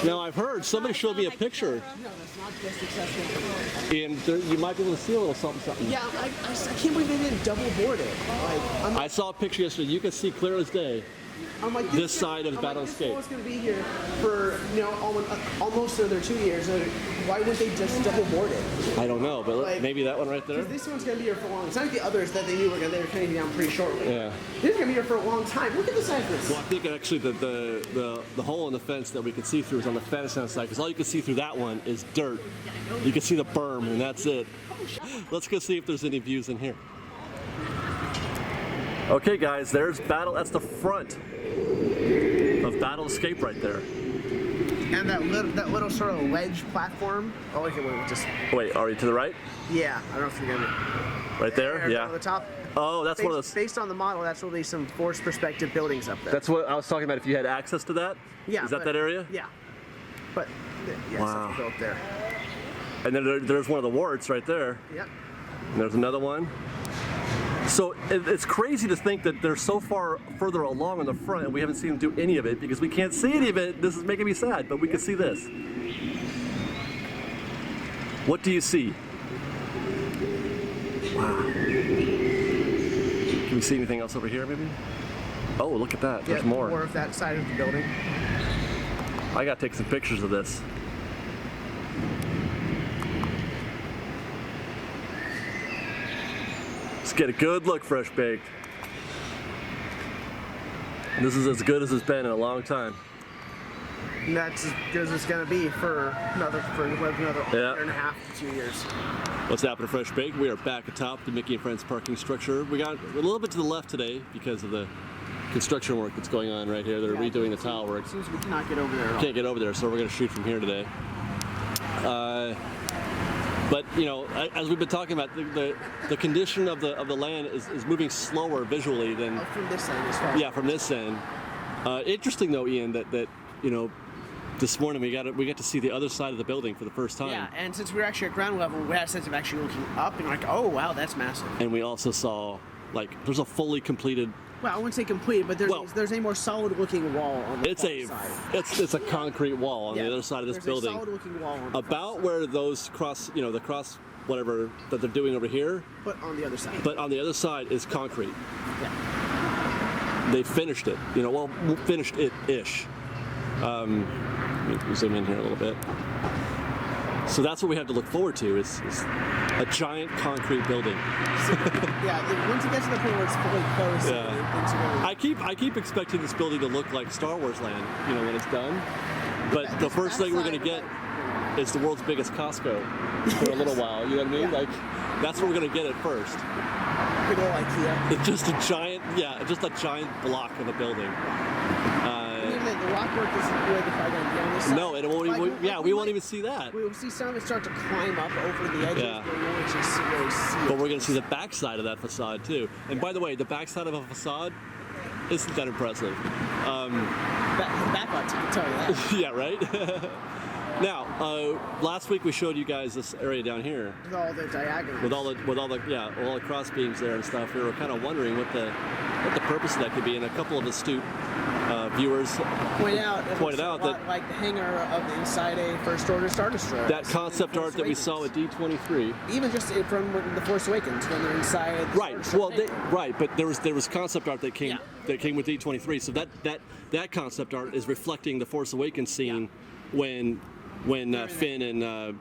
Now I've heard somebody showed me a picture, No, that's not just accessible. and there, you might be able to see a little something. Yeah, I can't believe they didn't double board it. Like, I saw a picture yesterday. You can see clear as day. I'm like, this side of Battle This Escape. one's going to be here for almost another 2 years. Why would they just double board it? I don't know, but Like, maybe that one right there. Because this one's going to be here for long. It's not like the others that they knew they were coming down pretty shortly. Yeah. This is going to be here for a long time. Look at the size of this. Well, I think actually the hole in the fence that we can see through is on the fence side, because all you can see through that one is dirt. You can see the berm, and that's it. Let's go see if there's any views in here. Okay, guys, there's Battle. That's the front of Battle Escape right there. And that little sort of ledge platform. Oh, okay, wait, just. Wait, are you to the right? Yeah, I don't know if you're gonna. Right there? Yeah. On the top. Oh, that's one of those. Based on the model, that's really some forced perspective buildings up there. That's what I was talking about. If you had access to that. Yeah. Is that area? Yeah. But yeah, Wow. something built there. And then there's one of the warts right there. Yep. And there's another one. So it's crazy to think that they're so far further along on the front and we haven't seen them do any of it because we can't see any of it. This is making me sad, but we can see this. What do you see? Wow. Can we see anything else over here maybe? Oh, look at that. There's more. More of that side of the building. I gotta take some pictures of this. Let's get a good look, Fresh Baked. This is as good as it's been in a long time. And that's as good as it's going to be for another Yeah. year and a half to 2 years. What's happening, Fresh Baked? We are back atop the Mickey and Friends parking structure. We got a little bit to the left today because of the construction work that's going on right here. They're redoing the tile work. Seems we cannot get over there at all. Can't get over there, so we're going to shoot from here today. But you know, as we've been talking about, the condition of the land is moving slower visually than From this end, as far as from this end. Interesting though, Ian, that you know, this morning we got to see the other side of the building for the first time. Yeah, and since we were actually at ground level, we had a sense of actually looking up and like, oh wow, that's massive. And we also saw there's a fully completed. Well, I wouldn't say complete, but there's a more solid-looking wall on the side. It's a concrete wall on the other side of this building. There's a solid-looking wall on the about where those the cross whatever that they're doing over here. But on the other side. But on the other side is concrete. Yeah. They finished it. Finished it-ish. Let me zoom in here a little bit. So that's what we have to look forward to is a giant concrete building. Once it gets to the point where it's fully closed, things are going I keep expecting this building to look like Star Wars Land, when it's done. But the first thing we're going to get is the world's biggest Costco for a little while. You know what I mean? Yeah. Like that's what we're going to get at first. big old IKEA. It's just a giant block of a building. The rock work isn't good if I don't be on this side. No, it won't. We won't even see that. We will see some of it start to climb up over the edges, Yeah. but we won't actually really see it. But we're going to see the back side of that facade too. And by the way, the back side of a facade isn't that impressive. Backlots, I can tell you that. Yeah, right? Now, last week we showed you guys this area down here With all the diagonals. with all the cross beams there and stuff. We were kind of wondering what the purpose of that could be, and a couple of astute viewers pointed out that like the hangar of the inside a First Order Star Destroyer. that concept art that we saw at D23. Even just from The Force Awakens when they're inside. Right. Well, but there was concept art that came with D23. So that concept art is reflecting the Force Awakens scene when Finn and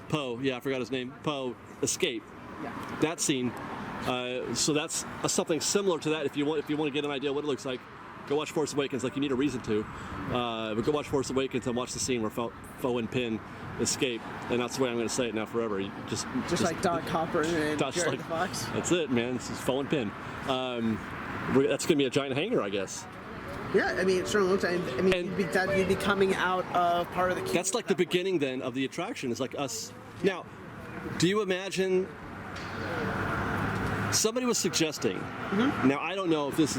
Poe, I forgot his name, Poe escape. Yeah. That scene. So that's something similar to that. If you want to get an idea what it looks like, go watch Force Awakens. Like you need a reason to, but go watch Force Awakens and watch the scene where Poe and Finn escape. And that's the way I'm going to say it now forever. Just like Doc Hopper and Jared the Fox. That's it, man. This is Poe and Finn. That's going to be a giant hangar, I guess. Yeah, I mean, it certainly looks like. I mean, you'd be coming out of part of the. That's like the beginning then of the attraction. It's like us. Now, do you imagine? Somebody was suggesting. Mm-hmm. Now I don't know if this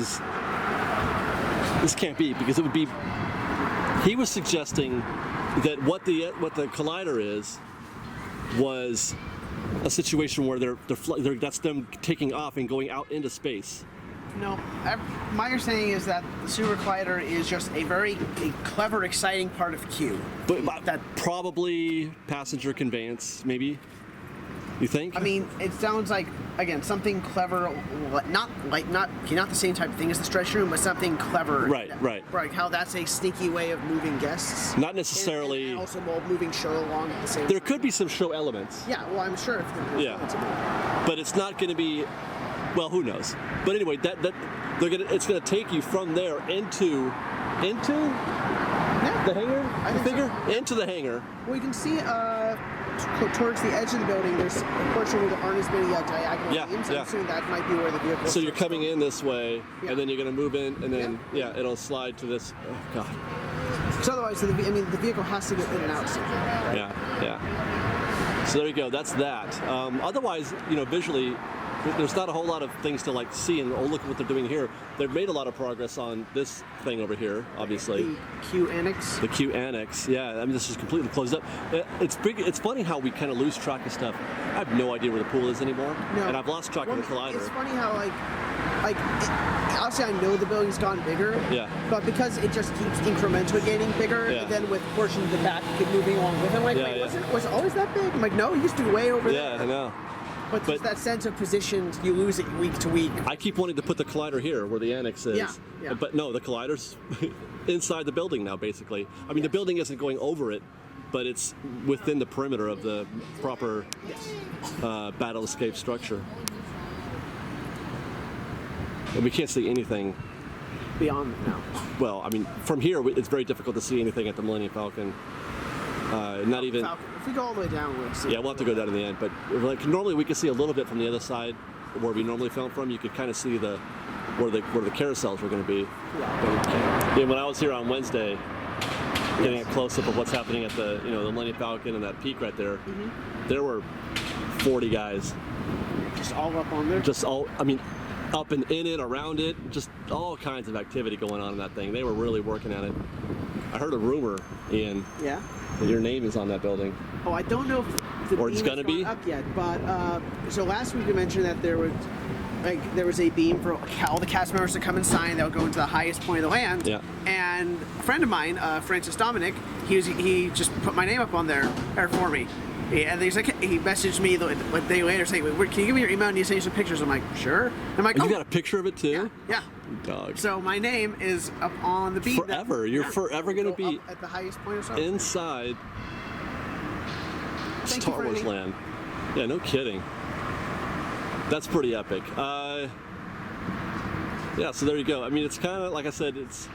can't be because it would be. He was suggesting that what the collider is was a situation where that's them taking off and going out into space. No. My understanding is that the Super Collider is just a clever, exciting part of Q. But probably passenger conveyance, maybe. You think? I mean, it sounds like, again, something clever, not the same type of thing as the stretch room, but something clever. Right. Like how that's a sneaky way of moving guests. Not necessarily. And also moving show along at the same time. There could be some show elements. Yeah, well, I'm sure. But it's not going to be. Well, who knows? But anyway, it's going to take you from there into the hangar. Into the hangar. Well, you can see towards the edge of the building, there's a portion where there aren't as many diagonal beams. I'm assuming that might be where the vehicle. So you're coming in this way, and then you're going to move in, and then it'll slide to this. Oh God. Because otherwise, the vehicle has to get in and out. Yeah. So there you go. That's that. Otherwise, visually, there's not a whole lot of things to like see and look at what they're doing here. They've made a lot of progress on this thing over here, obviously. The Q Annex. The Q Annex, yeah. I mean, this is completely closed up. It's big. It's funny how we kind of lose track of stuff. I have no idea where the pool is anymore, and I've lost track of the Collider. It's funny how obviously I know the building's gotten bigger, but because it just keeps incrementally getting bigger, and then with portions of the back keep moving along with it. Was it always that big? I'm like, no, it used to be way over there. Yeah, I know. But just that sense of position, you lose it week to week. I keep wanting to put the Collider here where the Annex is. Yeah. But no, the Collider's inside the building now, basically. I mean, the building isn't going over it, but it's within the perimeter of the proper battle escape structure. And we can't see anything beyond now. Well, I mean, from here, it's very difficult to see anything at the Millennium Falcon. Not even. Falcon. If we go all the way down, we'll see. Yeah, we'll have to go down in the end. But like normally, we can see a little bit from the other side, where we normally film from. You could kind of see where the carousels were going to be. Yeah. When I was here on Wednesday, getting a close up of what's happening at the the Millennium Falcon and that peak right there, there were 40 guys. Just all up on there. Just all. I mean, up and in it, around it, just all kinds of activity going on in that thing. They were really working at it. I heard a rumor, Ian. Yeah. That your name is on that building. Oh, I don't know if the beam gonna be up yet, but so last week you mentioned that there was a beam for all the cast members to come and sign. They'll go into the highest point of the land. Yeah. And a friend of mine, Francis Dominic, he just put my name up on there for me. And he's like, he messaged me a day later saying, "Can you give me your email and you send me some pictures?" I'm like, "Sure." I'm like, "Oh, you got a picture of it too?" Yeah. Dog. So my name is up on the beam. Forever. You're forever going to be at the highest point of Star Wars. Inside Star Wars land. Yeah, no kidding. That's pretty epic. Yeah, so there you go. I mean, it's kind of like I said, it's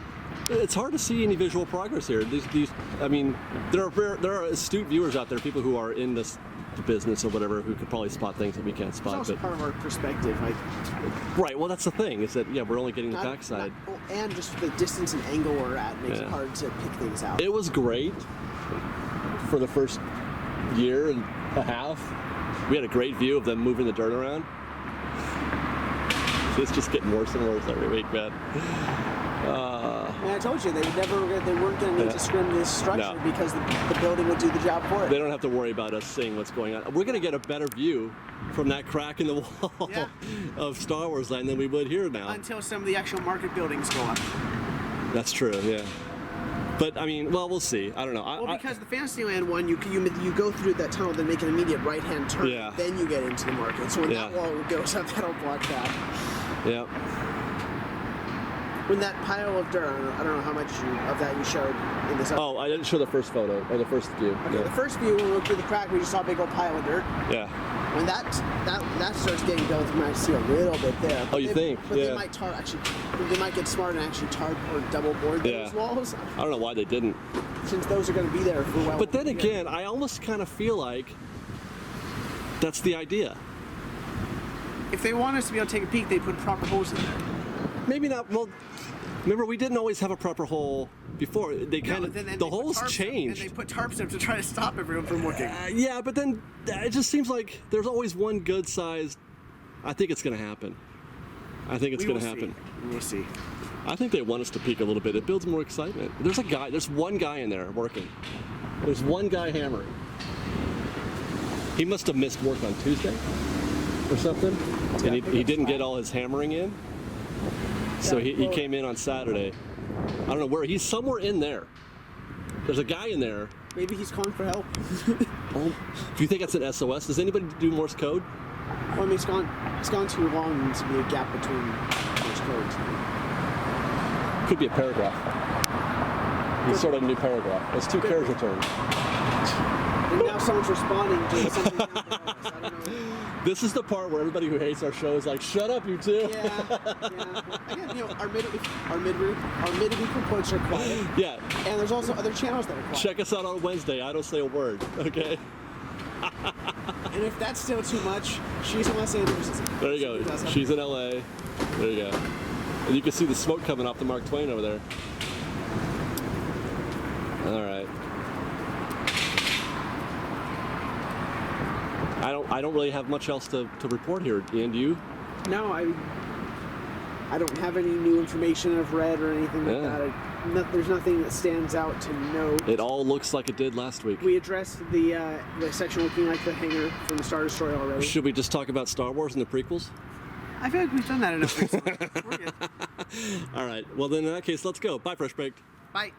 hard to see any visual progress here. I mean, there are astute viewers out there, people who are in this business or whatever, who could probably spot things that we can't spot. It's also part of our perspective, right. Well, that's the thing, is that we're only getting the backside, and just the distance and angle we're at makes it hard to pick things out. It was great for the first year and a half. We had a great view of them moving the dirt around. It's just getting worse and worse every week, man. And I told you they weren't going to need to scrim this structure because the building would do the job for it. They don't have to worry about us seeing what's going on. We're going to get a better view from that crack in the wall of Star Wars Land than we would here now. Until some of the actual market buildings go up. That's true, yeah. But I mean, well, we'll see. I don't know. Well, because the Fantasyland one, you go through that tunnel, then make an immediate right-hand turn, then you get into the market. So when that wall goes up, that'll block that. Yeah. When that pile of dirt, I don't know how much of that you showed in this. Oh, I didn't show the first photo or the first view. Okay, the first view when we looked through the crack, we just saw a big old pile of dirt. Yeah. When that starts getting built, you might see a little bit there. But you think? But they might they might get smart and actually tar or double board those walls. I don't know why they didn't. Since those are going to be there for a while. But then again, I almost kind of feel like that's the idea. If they want us to be able to take a peek, they put proper holes in there. Maybe not. Well, remember, we didn't always have a proper hole before. They kind of the holes changed. And they put tarps up to try to stop everyone from looking. Yeah, but then it just seems like there's always one good sized. I think it's going to happen. I think it's going to happen. We'll see. I think they want us to peek a little bit. It builds more excitement. There's one guy in there working. There's one guy hammering. He must have missed work on Tuesday or something. And he didn't get all his hammering in. So he came in on Saturday. I don't know where. He's somewhere in there. There's a guy in there. Maybe he's calling for help. Oh, do you think that's an SOS? Does anybody do Morse code? Well, I mean, it's gone too long to be a gap between Morse codes. Could be a paragraph. You started a new paragraph. That's 2 carriage returns. And now someone's responding to something down below us. I don't know. This is the part where everybody who hates our show is like, shut up, you two. Yeah. Again, you know, our midweek reports are quiet. Yeah. And there's also other channels that are quiet. Check us out on Wednesday. I don't say a word, okay? And if that's still too much, she's in Los Angeles. There you go. She's in LA. There you go. And you can see the smoke coming off the Mark Twain over there. All right. I don't really have much else to report here. And you? No, I don't have any new information I've read or anything like that. There's nothing that stands out to note. It all looks like it did last week. We addressed the section looking like the hangar from the Star Destroyer already. Should we just talk about Star Wars and the prequels? I feel like we've done that enough. We're good. All right. Well, then in that case, let's go. Bye, Fresh Baked. Bye.